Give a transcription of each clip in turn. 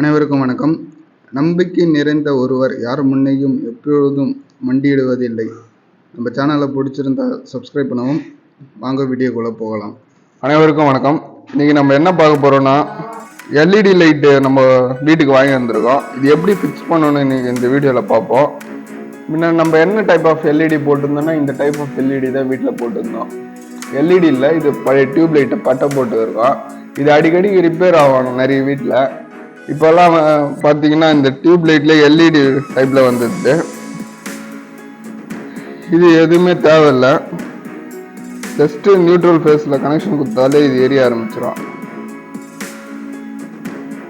அனைவருக்கும் வணக்கம். நம்பிக்கை நிறைந்த ஒருவர் யார் முன்னையும் எப்பொழுதும் மண்டியிடுவதில்லை. நம்ம சேனலை பிடிச்சிருந்தா சப்ஸ்கிரைப் பண்ணவும். வாங்க வீடியோக்குள்ளே போகலாம். அனைவருக்கும் வணக்கம். இன்னைக்கு நம்ம என்ன பார்க்க போறோம்னா, எல்இடி லைட்டு நம்ம வீட்டுக்கு வாங்கி வந்திருக்கோம். இது எப்படி ஃபிக்ஸ் பண்ணணும்னு இன்னைக்கு இந்த வீடியோவில் பார்ப்போம். முன்ன நம்ம என்ன டைப் ஆஃப் எல்இடி போட்டிருந்தோம்னா இந்த டைப் ஆஃப் எல்இடி தான் வீட்டில் போட்டிருந்தோம். எல்இடி இல்லை, இது பழைய டியூப் லைட்டை பட்டை போட்டு இருக்கோம். இது அடிக்கடி ரிப்பேர் ஆகணும் நிறைய வீட்டில். இப்போல்லாம் பார்த்தீங்கன்னா இந்த டியூப் லைட்ல எல்இடி டைப்ல வந்துடுது. இது எதுவுமே தேவையில்லை, ஜஸ்ட் நியூட்ரல் ஃபேஸ்ல கனெக்ஷன் கொடுத்தாலே இது எரிய ஆரம்பிச்சிடும்.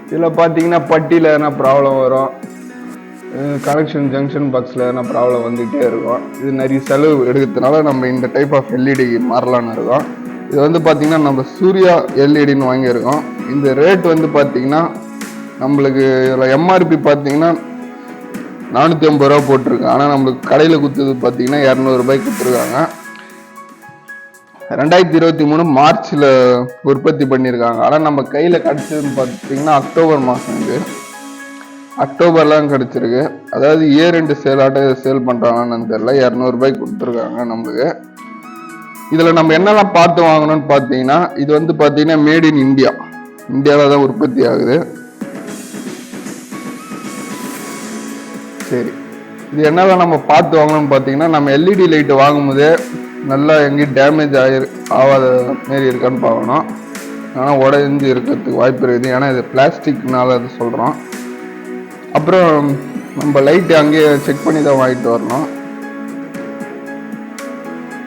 இதில் பார்த்தீங்கன்னா பட்டியில் எதனா ப்ராப்ளம் வரும், கனெக்ஷன் ஜங்ஷன் பாக்ஸில் எதனா ப்ராப்ளம் வந்துகிட்டே இருக்கும். இது நிறைய செலவு எடுக்கிறதுனால நம்ம இந்த டைப் ஆஃப் எல்இடி மாறலான்னு இருக்கோம். இது வந்து பார்த்தீங்கன்னா நம்ம சூர்யா எல்இடின்னு வாங்கியிருக்கோம். இந்த ரேட் வந்து பார்த்தீங்கன்னா நம்மளுக்கு இதில் எம்ஆர்பி பார்த்தீங்கன்னா 450 ரூபா போட்டிருக்கு. ஆனால் நம்மளுக்கு கடையில் கொடுத்தது பார்த்தீங்கன்னா 200 ரூபாய்க்கு கொடுத்துருக்காங்க. 2023 மார்ச்சில் உற்பத்தி பண்ணியிருக்காங்க. ஆனால் நம்ம கையில் கிடச்சதுன்னு பார்த்தீங்கன்னா அக்டோபர் மாதம். இது அக்டோபர்லாம் கிடச்சிருக்கு. அதாவது A2 சேல் பண்ணுறாங்கன்னு தெரியல. 200 ரூபாய்க்கு கொடுத்துருக்காங்க நம்மளுக்கு. இதில் நம்ம என்னெல்லாம் பார்த்து வாங்கணும்னு பார்த்தீங்கன்னா, இது வந்து பார்த்தீங்கன்னா மேட் இன் இந்தியா, இந்தியாவில் தான் உற்பத்தி ஆகுது. சரி, இது என்னதான் நம்ம பார்த்து வாங்கணும்னு பார்த்தீங்கன்னா, நம்ம எல்இடி லைட்டு வாங்கும்போதே நல்லா எங்கேயும் டேமேஜ் ஆகாத மாரி இருக்கான்னு பார்க்கணும். ஆனால் உடஞ்சி இருக்கிறதுக்கு வாய்ப்பு இருக்குது, ஏன்னா இது பிளாஸ்டிக்னால அது சொல்கிறோம். அப்புறம் நம்ம லைட்டு அங்கேயே செக் பண்ணி தான் வாங்கிட்டு வரணும்.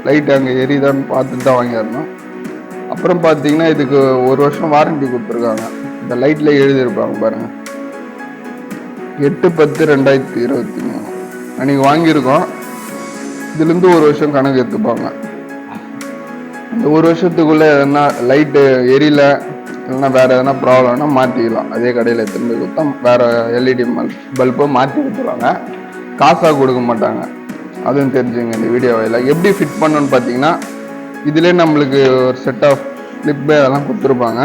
லைட் அங்கே எரிதான்னு பார்த்துட்டு தான் வாங்கிடணும். அப்புறம் பார்த்தீங்கன்னா இதுக்கு 1 வருஷம் வாரண்டி கொடுத்துருக்காங்க. இந்த லைட்டில் எழுதியிருப்பாங்க பாருங்கள், 8/10/2023 அன்றைக்கி வாங்கியிருக்கோம். இதுலேருந்து 1 வருஷம் கணக்கு எடுத்துப்பாங்க. இந்த 1 வருஷத்துக்குள்ளே எதனா லைட்டு எரியல இல்லைன்னா வேறு எதனா ப்ராப்ளம்னா மாற்றிக்கலாம். அதே கடையில் திரும்பி கொடுத்தா வேறு எல்இடி பல்பை மாற்றி கொடுத்துருவாங்க, காசாக கொடுக்க மாட்டாங்க. அதுவும் தெரிஞ்சுங்க இந்த வீடியோவில். எப்படி ஃபிட் பண்ணணும்னு பார்த்தீங்கன்னா, இதிலே நம்மளுக்கு ஒரு செட் ஆஃப் கிளிப்பு அதெல்லாம் கொடுத்துருப்பாங்க.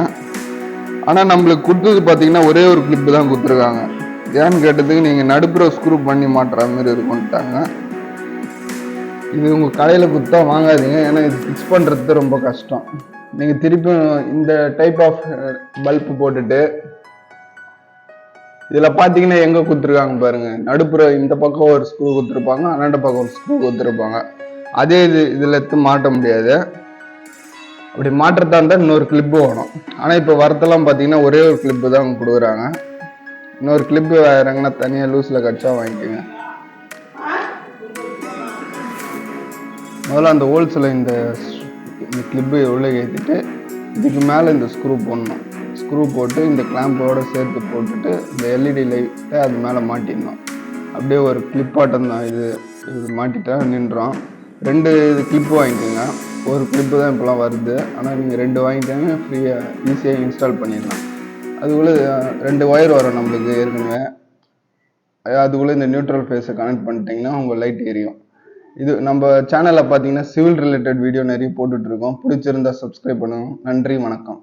ஆனால் நம்மளுக்கு கொடுத்தது பார்த்தீங்கன்னா ஒரே ஒரு கிளிப்பு தான் கொடுத்துருக்காங்க. ஏன்னு கேட்டதுக்கு நீங்கள் நடுப்புற ஸ்க்ரூ பண்ணி மாட்டுற மாதிரி இருக்கும்ட்டாங்க. இது உங்கள் கடையில் கொடுத்தா வாங்காதீங்க, ஏன்னா இது ஃபிக்ஸ் பண்ணுறது ரொம்ப கஷ்டம். நீங்கள் திருப்பியும் இந்த டைப் ஆஃப் பல்பு போட்டுட்டு இதில் பார்த்தீங்கன்னா எங்கே கொடுத்துருக்காங்க பாருங்கள், நடுப்புற இந்த பக்கம் ஒரு ஸ்க்ரூ கொடுத்துருப்பாங்க, அண்ணாண்ட பக்கம் ஒரு ஸ்க்ரூ கொடுத்துருப்பாங்க. அதே இதில் எடுத்து மாட்ட முடியாது. அப்படி மாற்றதா இருந்தால் இன்னொரு கிளிப்பு வேணும். ஆனால் இப்போ வரத்தெல்லாம் பார்த்தீங்கன்னா ஒரே ஒரு கிளிப்பு தான் கொடுக்குறாங்க. இன்னொரு கிளிப்பு வேறங்கன்னா தனியாக லூஸில் கட்சா வாங்கிக்கோங்க. முதல்ல அந்த ஹோல்ஸில் இந்த கிளிப்பு எவ்வளோ ஏற்றிட்டு இதுக்கு மேலே இந்த ஸ்க்ரூ போடணும். ஸ்க்ரூ போட்டு இந்த கிளாம்போடு சேர்த்து போட்டுட்டு இந்த எல்இடி லைட்டை அது மேலே மாட்டிடணும். அப்படியே ஒரு கிளிப்பாட்டம் தான் இது மாட்டிட்டா நின்றோம். 2 கிளிப்பு வாங்கிக்கோங்க. ஒரு கிளிப்பு தான் இப்போலாம் வருது, ஆனால் நீங்கள் 2 வாங்கிட்டாங்க ஃப்ரீயாக ஈஸியாக இன்ஸ்டால் பண்ணிடலாம். அதுக்குள்ளே 2 ஒயர் வரும் நம்மளுக்கு ஏற்கனவே. அதுக்குள்ளே இந்த நியூட்ரல் ஃபேஸை கனெக்ட் பண்ணிட்டீங்கன்னா உங்கள் லைட் எரியும். இது நம்ம சேனலில் பார்த்தீங்கன்னா சிவில் ரிலேட்டட் வீடியோ நிறைய போட்டுட்ருக்கோம். பிடிச்சிருந்தா சப்ஸ்கிரைப் பண்ணுவோம். நன்றி, வணக்கம்.